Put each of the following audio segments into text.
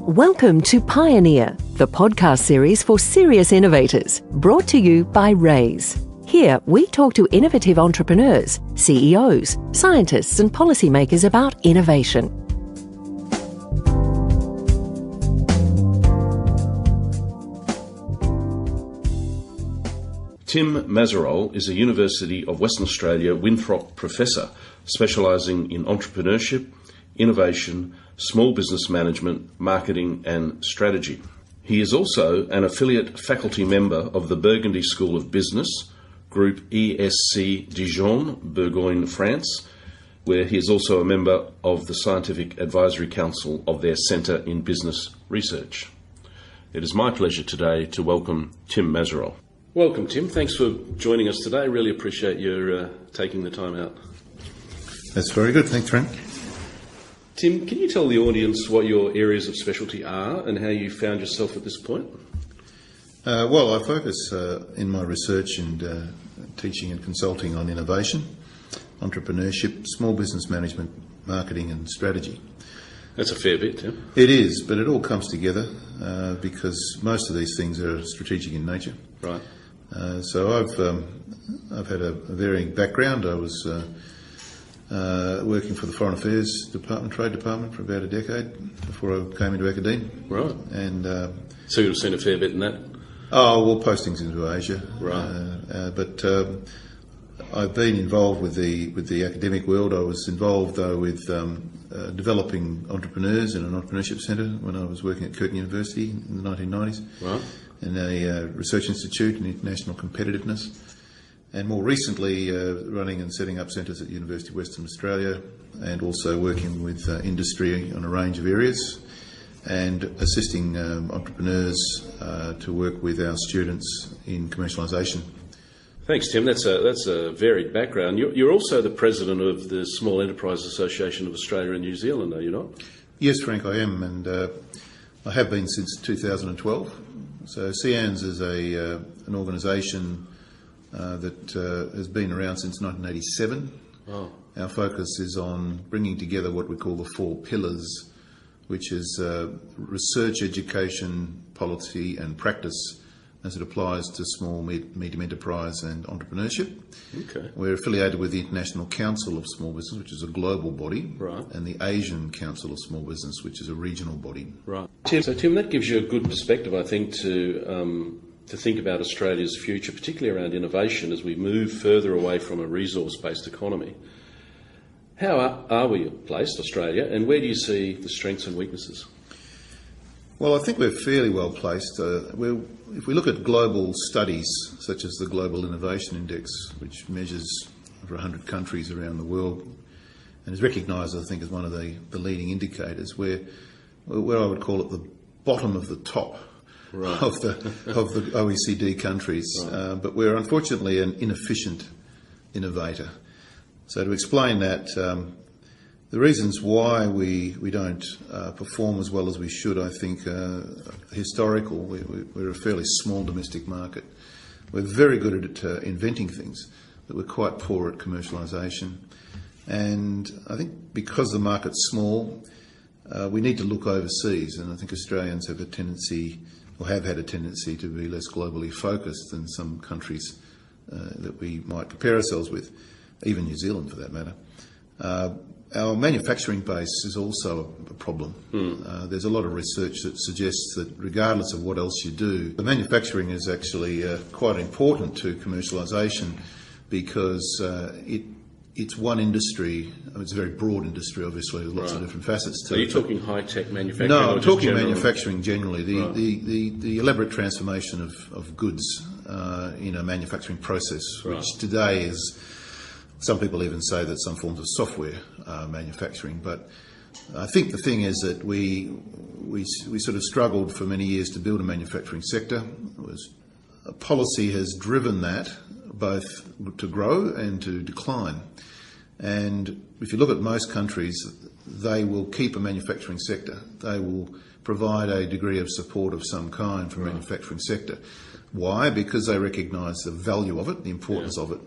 Welcome to Pioneer, the podcast series for serious innovators, brought to you by Wrays. Here, we talk to innovative entrepreneurs, CEOs, scientists and policymakers about innovation. Tim Mazzarol is a University of Western Australia Winthrop Professor specialising in entrepreneurship, innovation, small business management, marketing and strategy. He is also an affiliate faculty member of the Burgundy School of Business, Group ESC Dijon, Bourgogne, France, where he is also a member of the Scientific Advisory Council of their Centre in Business Research. It is my pleasure today to welcome Tim Mazzarol. Welcome, Tim. Thanks for joining us today. Really appreciate your taking the time out. That's very good. Thanks, Frank. Tim, can you tell the audience what your areas of specialty are and how you found yourself at this point? Well, I focus in my research and teaching and consulting on innovation, entrepreneurship, small business management, marketing and strategy. That's a fair bit, Tim. It is, but it all comes together because most of these things are strategic in nature. Right. So I've had a varying background. I was working for the Foreign Affairs Department, Trade Department, for about a decade before I came into academia. Right. And so you've seen a fair bit in that? Oh, well, postings into Asia. Right. But I've been involved with the academic world. I was involved, though, with developing entrepreneurs in an entrepreneurship centre when I was working at Curtin University in the 1990s. Right. In a research institute in international competitiveness. And more recently, running and setting up centres at University of Western Australia, and also working with industry on a range of areas, and assisting entrepreneurs to work with our students in commercialisation. Thanks, Tim. That's a varied background. You're also the president of the Small Enterprise Association of Australia and New Zealand, are you not? Yes, Frank, I am, and I have been since 2012. So CANS is an organisation that has been around since 1987. Oh. Our focus is on bringing together what we call the four pillars, which is research, education, policy and practice as it applies to small, medium enterprise and entrepreneurship. Okay. We're affiliated with the International Council of Small Business, which is a global body, right, and the Asian Council of Small Business, which is a regional body. Right. Tim, that gives you a good perspective, I think, to think about Australia's future, particularly around innovation as we move further away from a resource-based economy. How are we placed, Australia, and where do you see the strengths and weaknesses? Well, I think we're fairly well placed. If we look at global studies, such as the Global Innovation Index, which measures over 100 countries around the world, and is recognised, I think, as one of the leading indicators, where I would call it the bottom of the top, right, of the OECD countries. Right. But we're unfortunately an inefficient innovator. So to explain that, the reasons why we don't perform as well as we should, I think, historical. We're a fairly small domestic market. We're very good at inventing things, but we're quite poor at commercialisation. And I think because the market's small, we need to look overseas. And I think Australians have a tendency, or have had a tendency, to be less globally focused than some countries that we might compare ourselves with, even New Zealand for that matter. Our manufacturing base is also a problem. There's a lot of research that suggests that regardless of what else you do, the manufacturing is actually quite important to commercialisation because it's one industry. I mean, it's a very broad industry, obviously, with lots of different facets to it. So you're talking high-tech manufacturing? No, I'm talking manufacturing generally. The elaborate transformation of goods in a manufacturing process, which today is... Some people even say that some forms of software are manufacturing, but I think the thing is that we sort of struggled for many years to build a manufacturing sector. Policy has driven that both to grow and to decline. And if you look at most countries, they will keep a manufacturing sector. They will provide a degree of support of some kind for the manufacturing sector. Why? Because they recognise the value of it, the importance of it.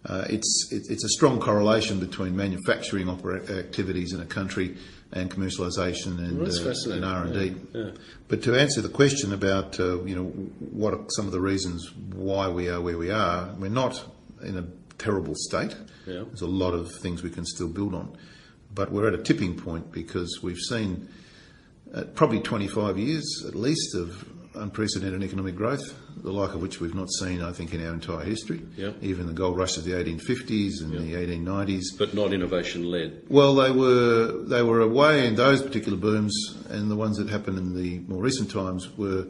it's a strong correlation between manufacturing activities in a country and commercialisation and R&D. Yeah. But to answer the question about what are some of the reasons why we are where we are, we're not in a terrible state. Yeah. There's a lot of things we can still build on, but we're at a tipping point because we've seen probably 25 years at least of unprecedented economic growth, the like of which we've not seen, I think, in our entire history. Yep. Even the gold rush of the 1850s and the 1890s. But not innovation-led. Well, they were away in those particular booms, and the ones that happened in the more recent times were,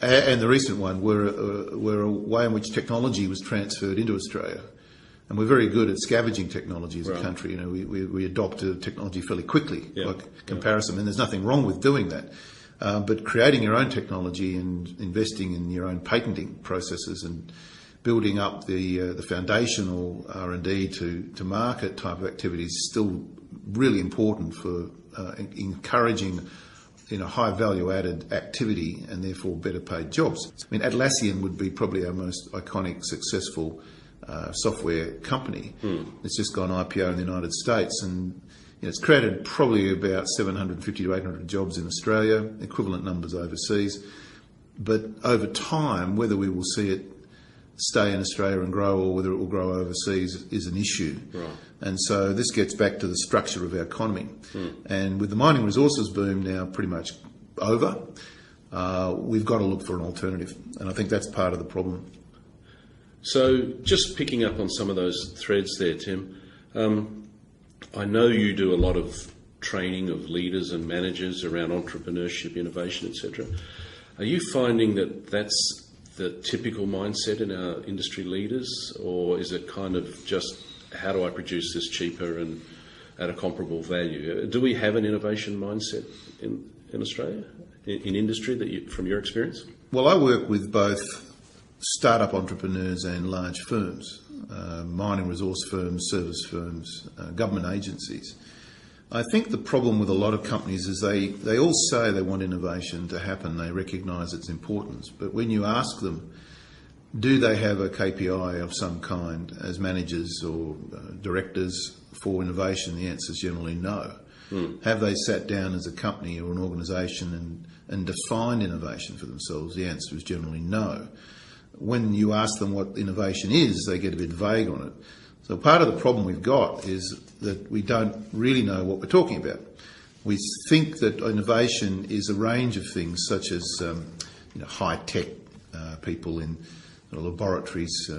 and the recent one, were a way in which technology was transferred into Australia. And we're very good at scavenging technology as a country. We adopted technology fairly quickly, by comparison, and there's nothing wrong with doing that. But creating your own technology and investing in your own patenting processes and building up the foundational R&D to market type of activities is still really important for encouraging high value added activity and therefore better paid jobs. I mean, Atlassian would be probably our most iconic, successful software company. It's just gone IPO in the United States, and it's created probably about 750 to 800 jobs in Australia, equivalent numbers overseas. But over time, whether we will see it stay in Australia and grow or whether it will grow overseas is an issue. Right. And so this gets back to the structure of our economy. And with the mining resources boom now pretty much over, we've got to look for an alternative. And I think that's part of the problem. So just picking up on some of those threads there, Tim, I know you do a lot of training of leaders and managers around entrepreneurship, innovation, etc. Are you finding that that's the typical mindset in our industry leaders, or is it kind of just how do I produce this cheaper and at a comparable value? Do we have an innovation mindset in Australia, in industry, from your experience? Well, I work with both startup entrepreneurs and large firms, mining resource firms, service firms, government agencies. I think the problem with a lot of companies is they all say they want innovation to happen, they recognise its importance, but when you ask them, do they have a KPI of some kind as managers or directors for innovation, the answer is generally no. Have they sat down as a company or an organisation and defined innovation for themselves? The answer is generally no. When you ask them what innovation is, they get a bit vague on it. So part of the problem we've got is that we don't really know what we're talking about. We think that innovation is a range of things, such as high-tech people in laboratories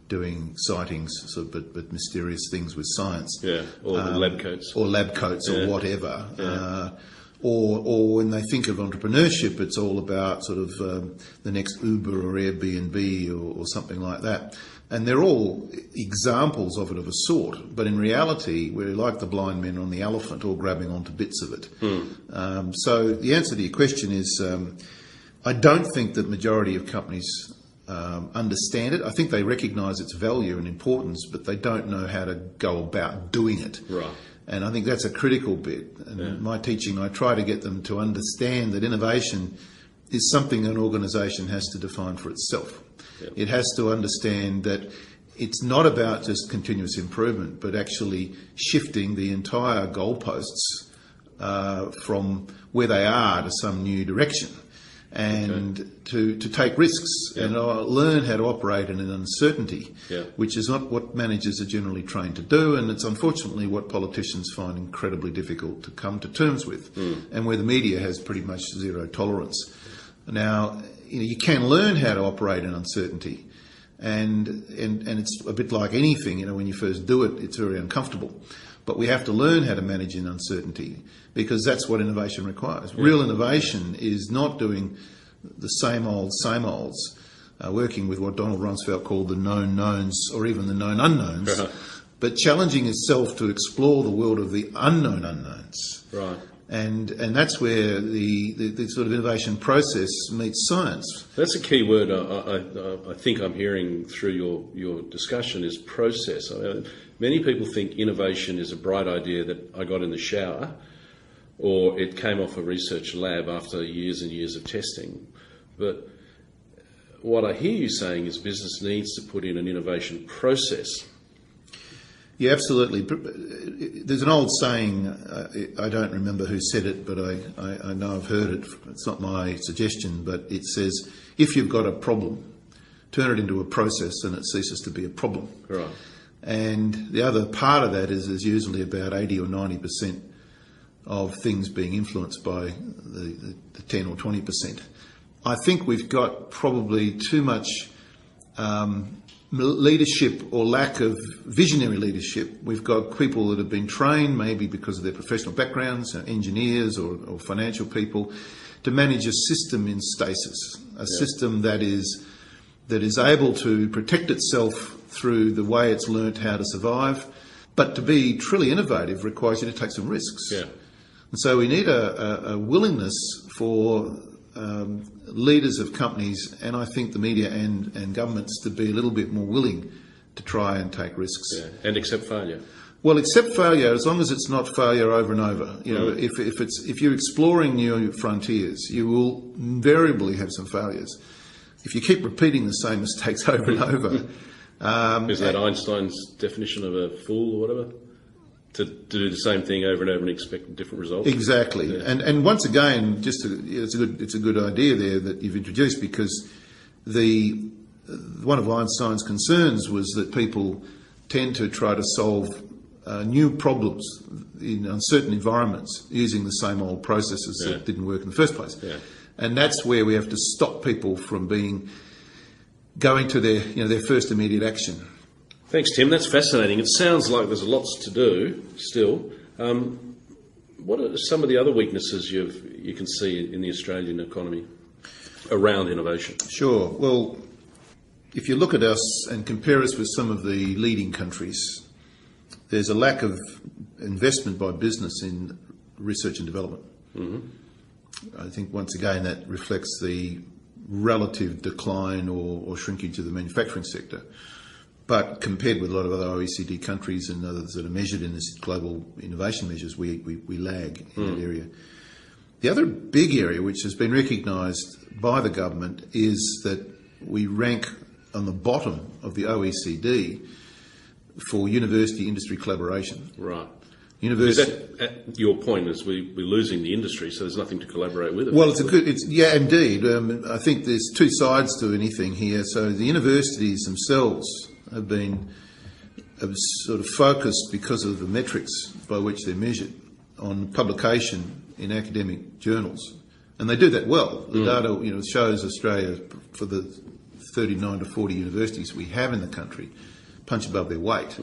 doing sightings, but mysterious things with science. Yeah, or lab coats. Or lab coats or whatever. Yeah. Or when they think of entrepreneurship, it's all about sort of the next Uber or Airbnb or something like that. And they're all examples of it of a sort. But in reality, we're like the blind men on the elephant, all grabbing onto bits of it. So the answer to your question is I don't think that majority of companies understand it. I think they recognise its value and importance, but they don't know how to go about doing it. Right. And I think that's a critical bit. And in my teaching, I try to get them to understand that innovation is something an organisation has to define for itself. Yep. It has to understand that it's not about just continuous improvement, but actually shifting the entire goalposts from where they are to some new direction. And to take risks and learn how to operate in an uncertainty, which is not what managers are generally trained to do, and it's unfortunately what politicians find incredibly difficult to come to terms with, and where the media has pretty much zero tolerance. Now, you can learn how to operate in uncertainty, and it's a bit like anything. When you first do it, it's very uncomfortable. But we have to learn how to manage in uncertainty, because that's what innovation requires. Real innovation is not doing the same olds, working with what Donald Rumsfeld called the known knowns or even the known unknowns, but challenging itself to explore the world of the unknown unknowns. Right. And that's where the sort of innovation process meets science. That's a key word I think I'm hearing through your discussion is process. Many people think innovation is a bright idea that I got in the shower, or it came off a research lab after years and years of testing. But what I hear you saying is business needs to put in an innovation process Yeah, absolutely. There's an old saying, I don't remember who said it, but I know I've heard it. It's not my suggestion, but it says, if you've got a problem, turn it into a process and it ceases to be a problem. Right. And the other part of that is there's usually about 80 or 90% of things being influenced by the 10 or 20%. I think we've got probably too much leadership or lack of visionary leadership. We've got people that have been trained, maybe because of their professional backgrounds, engineers or financial people, to manage a system in stasis, a system that is able to protect itself through the way it's learnt how to survive. But to be truly innovative requires you to take some risks. Yeah. And so we need a willingness for leaders of companies, and I think the media and governments, to be a little bit more willing to try and take risks. Yeah. And accept failure. Well, accept failure as long as it's not failure over and over. You know, if you're exploring new frontiers, you will invariably have some failures. If you keep repeating the same mistakes over and over. Is that Einstein's definition of a fool or whatever? To do the same thing over and over and expect different results? Exactly. Yeah. And once again, it's a good idea there that you've introduced, because one of Einstein's concerns was that people tend to try to solve new problems in uncertain environments using the same old processes that didn't work in the first place. Yeah. And that's where we have to stop people from going to their first immediate action. Thanks, Tim. That's fascinating. It sounds like there's lots to do still. What are some of the other weaknesses you can see in the Australian economy around innovation? Sure. Well, if you look at us and compare us with some of the leading countries, there's a lack of investment by business in research and development. Mm-hmm. I think once again that reflects the relative decline or shrinkage of the manufacturing sector. But compared with a lot of other OECD countries and others that are measured in this global innovation measures, we lag in that area. The other big area which has been recognised by the government is that we rank on the bottom of the OECD for university industry collaboration. Right. Is that, at your point, is we're losing the industry, so there's nothing to collaborate with? Well, indeed. I think there's two sides to anything here. So the universities themselves have sort of focused, because of the metrics by which they're measured, on publication in academic journals, and they do that well. The data, shows Australia, for the 39 to 40 universities we have in the country, punch above their weight.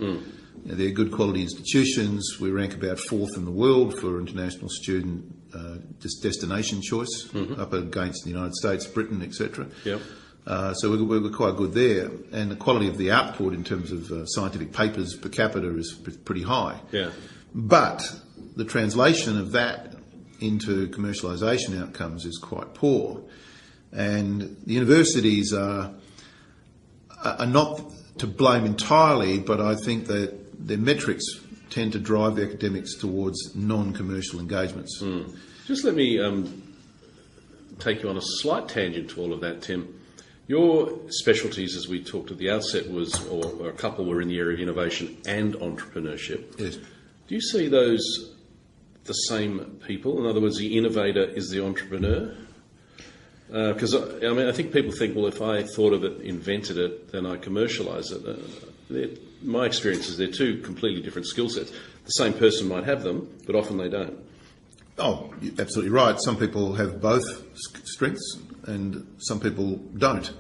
They're good quality institutions. We rank about fourth in the world for international student destination choice, up against the United States, Britain, etc. Yep. So we're quite good there, and the quality of the output in terms of scientific papers per capita is pretty high. Yeah. But the translation of that into commercialisation outcomes is quite poor, and the universities are not to blame entirely, but I think that their metrics tend to drive the academics towards non-commercial engagements. Just let me take you on a slight tangent to all of that, Tim. Your specialties, as we talked at the outset, or a couple were in the area of innovation and entrepreneurship. Yes. Do you see those the same people? In other words, the innovator is the entrepreneur? Because I think people think, well, if I thought of it, invented it, then I commercialise it. My experience is they're two completely different skill sets. The same person might have them, but often they don't. Oh, you're absolutely right. Some people have both strengths and some people don't.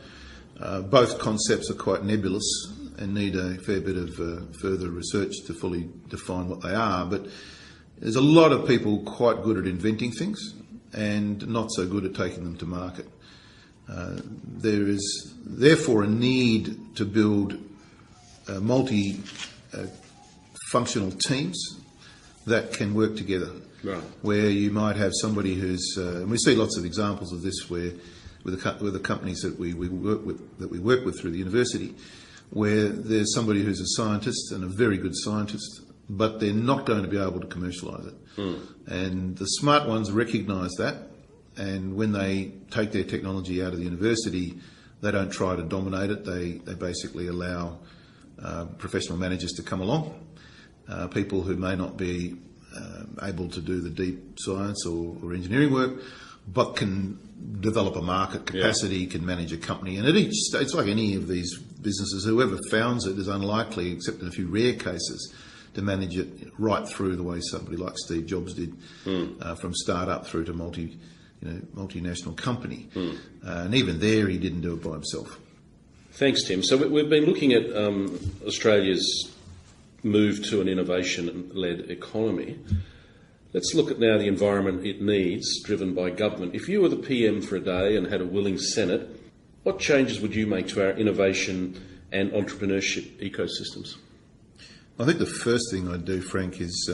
Both concepts are quite nebulous and need a fair bit of further research to fully define what they are. But there's a lot of people quite good at inventing things and not so good at taking them to market. There is therefore a need to build multi-functional teams that can work together. Right. Where you might have somebody who's, and we see lots of examples of this, where with the companies that we work with through the university, where there's somebody who's a scientist and a very good scientist, but they're not going to be able to commercialise it. And the smart ones recognise that, and when they take their technology out of the university, they don't try to dominate it. They basically allow professional managers to come along people who may not be able to do the deep science or engineering work, but can develop a market capacity, can manage a company. And it's like any of these businesses, whoever founds it is unlikely, except in a few rare cases, to manage it right through the way somebody like Steve Jobs did, from start-up through to multinational company. And even there, he didn't do it by himself. Thanks, Tim. So we've been looking at Australia's move to an innovation-led economy. Let's look at now the environment it needs, driven by government. If you were the PM for a day and had a willing Senate, what changes would you make to our innovation and entrepreneurship ecosystems? I think the first thing I'd do, Frank, is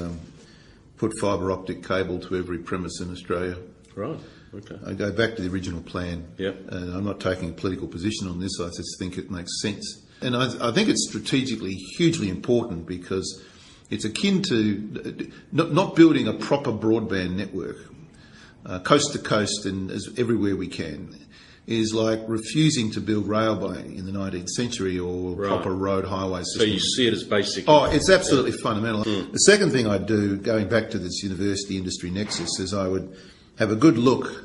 put fibre optic cable to every premise in Australia. Right, okay. I go back to the original plan. Yep. And I'm not taking a political position on this, I just think it makes sense. And I think it's strategically hugely important because it's akin to not building a proper broadband network, coast to coast and everywhere we can, is like refusing to build railway in the 19th century or proper road highway system. So you see it as basic? Oh, it's absolutely fundamental. The second thing I'd do, going back to this university industry nexus, is I would have a good look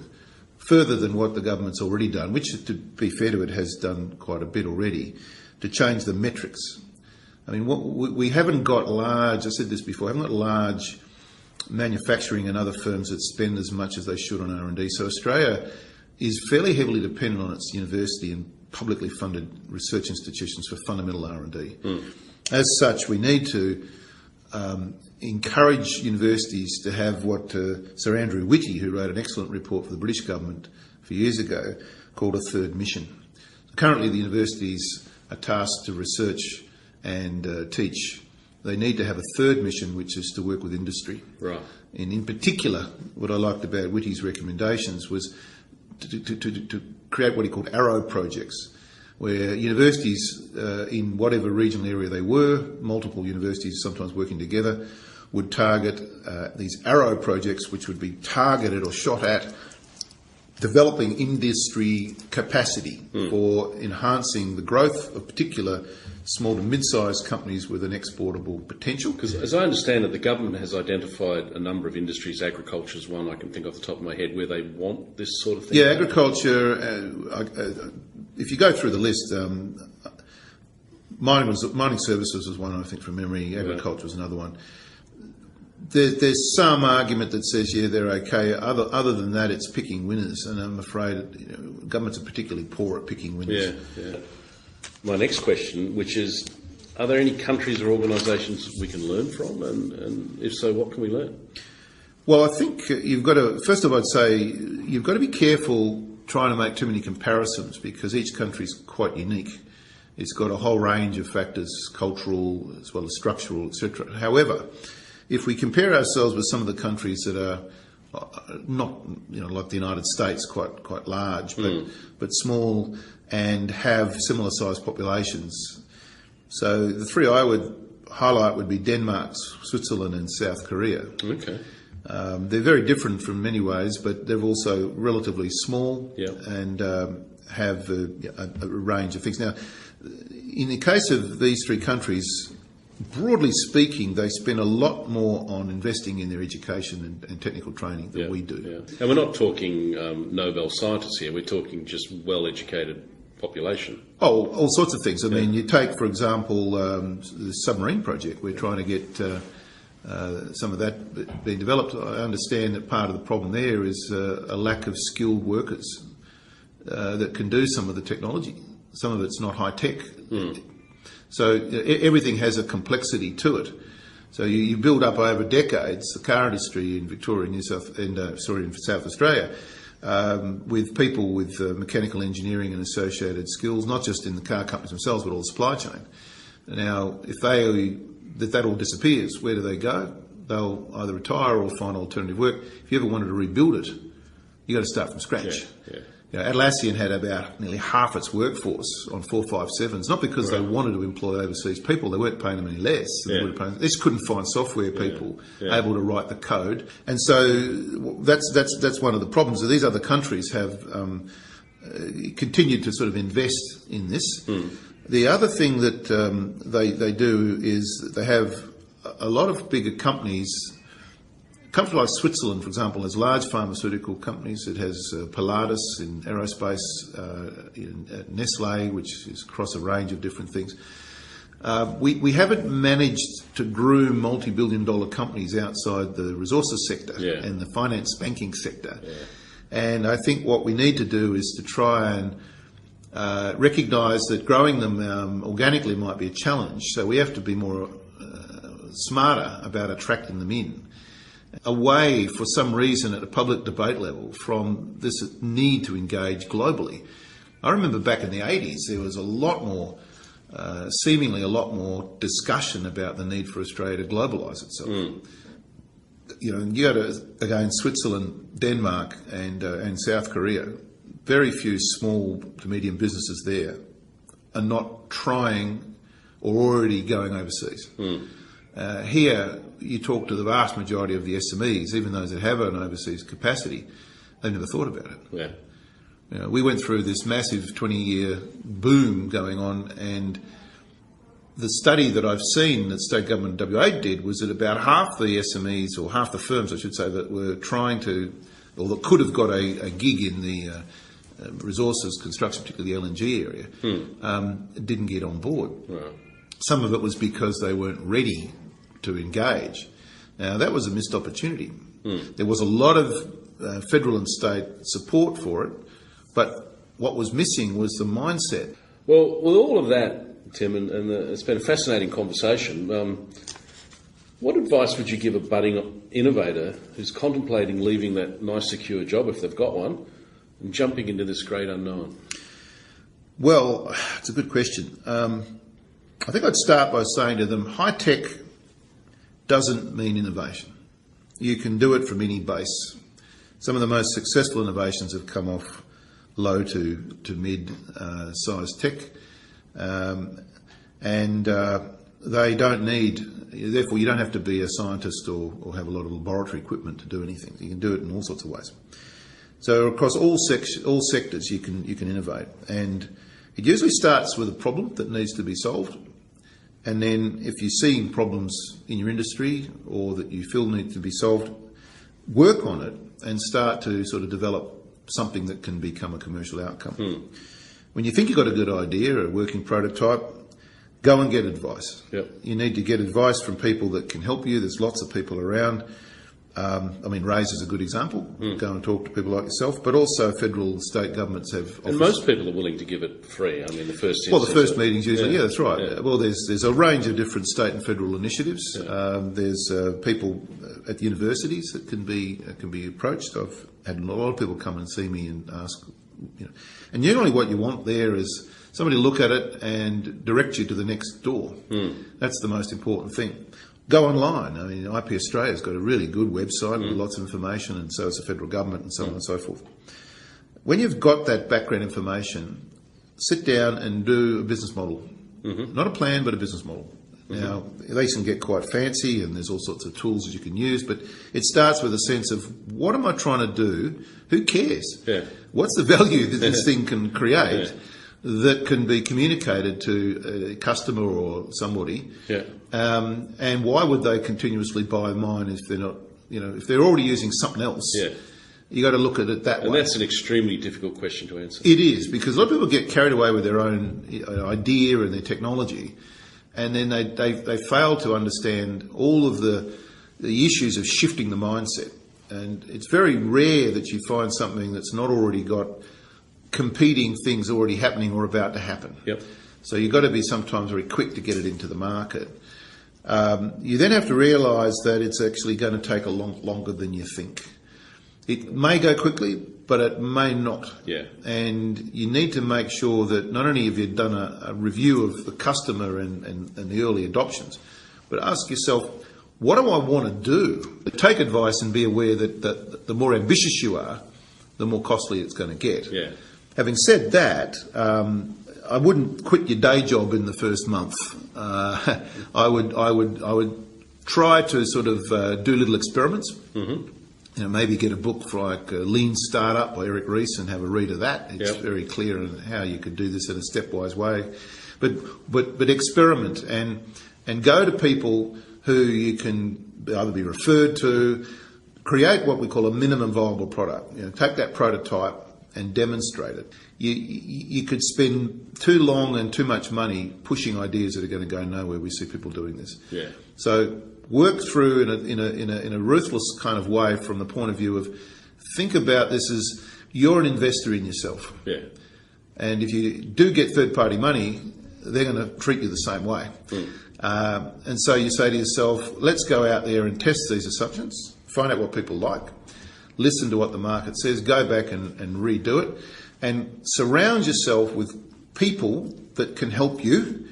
further than what the government's already done, which, to be fair to it, has done quite a bit already, to change the metrics. I mean, we haven't got large, I said this before, haven't got large manufacturing and other firms that spend as much as they should on R&D. So Australia is fairly heavily dependent on its university and publicly funded research institutions for fundamental R&D. As such, we need to encourage universities to have what Sir Andrew Whitty, who wrote an excellent report for the British government a few years ago, called a third mission. Currently, the universities are tasked to research and teach. They need to have a third mission, which is to work with industry. Right. And in particular, what I liked about Whitty's recommendations was to create what he called arrow projects, where universities in whatever regional area they were, multiple universities sometimes working together, would target these arrow projects, which would be targeted or shot at developing industry capacity for enhancing the growth of particular small to mid-sized companies with an exportable potential. Because as I understand it, the government has identified a number of industries, agriculture is one I can think off the top of my head, where they want this sort of thing. Yeah, agriculture, if you go through the list, mining services was one, I think, from memory, agriculture was another one. There's some argument that says, yeah, they're okay. Other than that, it's picking winners, and I'm afraid governments are particularly poor at picking winners. Yeah. My next question, which is, are there any countries or organisations we can learn from, and if so, what can we learn? Well, I think you've got to, first of all, I'd say you've got to be careful trying to make too many comparisons because each country is quite unique. It's got a whole range of factors, cultural as well as structural, etc. However, if we compare ourselves with some of the countries that are not, like the United States, quite large, but small and have similar sized populations. So the three I would highlight would be Denmark, Switzerland and South Korea. Okay. They're very different from many ways, but they're also relatively small and have a range of things. Now, in the case of these three countries, broadly speaking, they spend a lot more on investing in their education and technical training than we do. Yeah. And we're not talking Nobel scientists here, we're talking just well-educated population. Oh, all sorts of things. I mean, you take, for example, the submarine project. We're trying to get some of that being developed. I understand that part of the problem there is a lack of skilled workers that can do some of the technology. Some of it's not high-tech. So everything has a complexity to it. So you build up over decades the car industry in Victoria, in South Australia, with people with mechanical engineering and associated skills, not just in the car companies themselves, but all the supply chain. Now, if that all disappears, where do they go? They'll either retire or find alternative work. If you ever wanted to rebuild it, you've got to start from scratch. Atlassian had about nearly half its workforce on 457s, not because they wanted to employ overseas people, they weren't paying them any less. They just couldn't find software people able to write the code. And so that's one of the problems. So these other countries have continued to sort of invest in this. The other thing that they do is they have a lot of bigger companies like Switzerland, for example, has large pharmaceutical companies. It has Pilatus in aerospace, Nestle, which is across a range of different things. We haven't managed to groom multi-billion-dollar companies outside the resources sector and the finance banking sector. Yeah. And I think what we need to do is to try and recognise that growing them organically might be a challenge. So we have to be more smarter about attracting them in, away for some reason at a public debate level from this need to engage globally. I remember back in the 80s there was a lot more, seemingly a lot more discussion about the need for Australia to globalise itself. You know, you go to, again, Switzerland, Denmark and South Korea, very few small to medium businesses there are not trying or already going overseas. Here, you talk to the vast majority of the SMEs, even those that have an overseas capacity, they've never thought about it. Yeah. You know, we went through this massive 20-year boom going on, and the study that I've seen that State Government WA did was that about half the SMEs, or half the firms, I should say, that were trying to, or that could have got a gig in the resources construction, particularly the LNG area, didn't get on board. Right. Some of it was because they weren't ready to engage. Now, that was a missed opportunity. There was a lot of federal and state support for it, but what was missing was the mindset. Well, with all of that, Tim, and it's been a fascinating conversation, what advice would you give a budding innovator who's contemplating leaving that nice, secure job, if they've got one, and jumping into this great unknown? Well, it's a good question. I think I'd start by saying to them, high tech doesn't mean innovation. You can do it from any base. Some of the most successful innovations have come off low to mid-sized tech, and they don't need, therefore you don't have to be a scientist or have a lot of laboratory equipment to do anything. You can do it in all sorts of ways. So across all sectors you can innovate, and it usually starts with a problem that needs to be solved. And then if you're seeing problems in your industry or that you feel need to be solved, work on it and start to sort of develop something that can become a commercial outcome. When you think you've got a good idea or a working prototype, go and get advice. Yep. You need to get advice from people that can help you. There's lots of people around. I mean, Wrays is a good example. Go and talk to people like yourself, but also federal and state governments have offices. And most people are willing to give it free. I mean, the first meetings usually, that's right. Yeah. Well, there's a range of different state and federal initiatives. Yeah. There's people at the universities that can be approached. I've had a lot of people come and see me and ask, you know. And generally what you want there is somebody to look at it and direct you to the next door. That's the most important thing. Go online. I mean, IP Australia's got a really good website with lots of information, and so has the federal government and so on and so forth. When you've got that background information, sit down and do a business model. Not a plan, but a business model. Now, they can get quite fancy, and there's all sorts of tools that you can use, but it starts with a sense of, what am I trying to do? Who cares? Yeah. What's the value that this thing can create that can be communicated to a customer or somebody? Yeah. And why would they continuously buy mine if they're not, you know, if they're already using something else? Yeah. You got to look at it that way. And that's an extremely difficult question to answer. It is, because a lot of people get carried away with their own idea and their technology, and then they fail to understand all of the issues of shifting the mindset. And it's very rare that you find something that's not already got competing things already happening or about to happen. Yep. So you've got to be sometimes very quick to get it into the market. You then have to realise that it's actually going to take a lot longer than you think. It may go quickly, but it may not. Yeah. And you need to make sure that not only have you done a review of the customer and the early adoptions, but ask yourself, what do I want to do? Take advice and be aware that the more ambitious you are, the more costly it's going to get. Yeah. Having said that, I wouldn't quit your day job in the first month. I would try to sort of do little experiments. You know, maybe get a book like Lean Startup by Eric Ries and have a read of that. It's very clear on how you could do this in a stepwise way. But experiment and go to people who you can either be referred to, create what we call a minimum viable product. Take that prototype and demonstrate it. You could spend too long and too much money pushing ideas that are going to go nowhere. We see people doing this. Yeah. So work through in a ruthless kind of way from the point of view of think about this as you're an investor in yourself. Yeah. And if you do get third-party money, they're going to treat you the same way. And so you say to yourself, let's go out there and test these assumptions, find out what people like, listen to what the market says, go back and redo it, and surround yourself with people that can help you.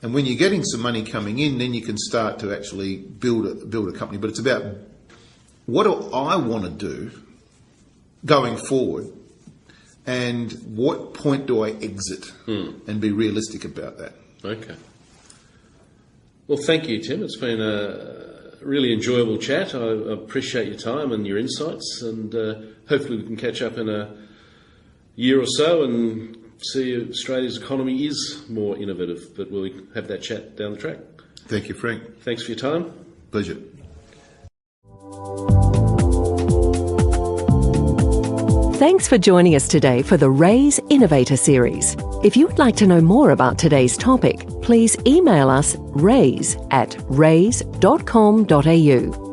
And when you're getting some money coming in, then you can start to actually build a company. But it's about, what do I want to do going forward, and what point do I exit, and be realistic about that. Okay. Well, thank you, Tim. It's been a really enjoyable chat. I appreciate your time and your insights, and hopefully we can catch up in a year or so and see Australia's economy is more innovative, but we'll have that chat down the track. Thank you, Frank. Thanks for your time. Pleasure. Thanks for joining us today for the Wrays Innovator Series. If you would like to know more about today's topic, please email us wrays@wrays.com.au.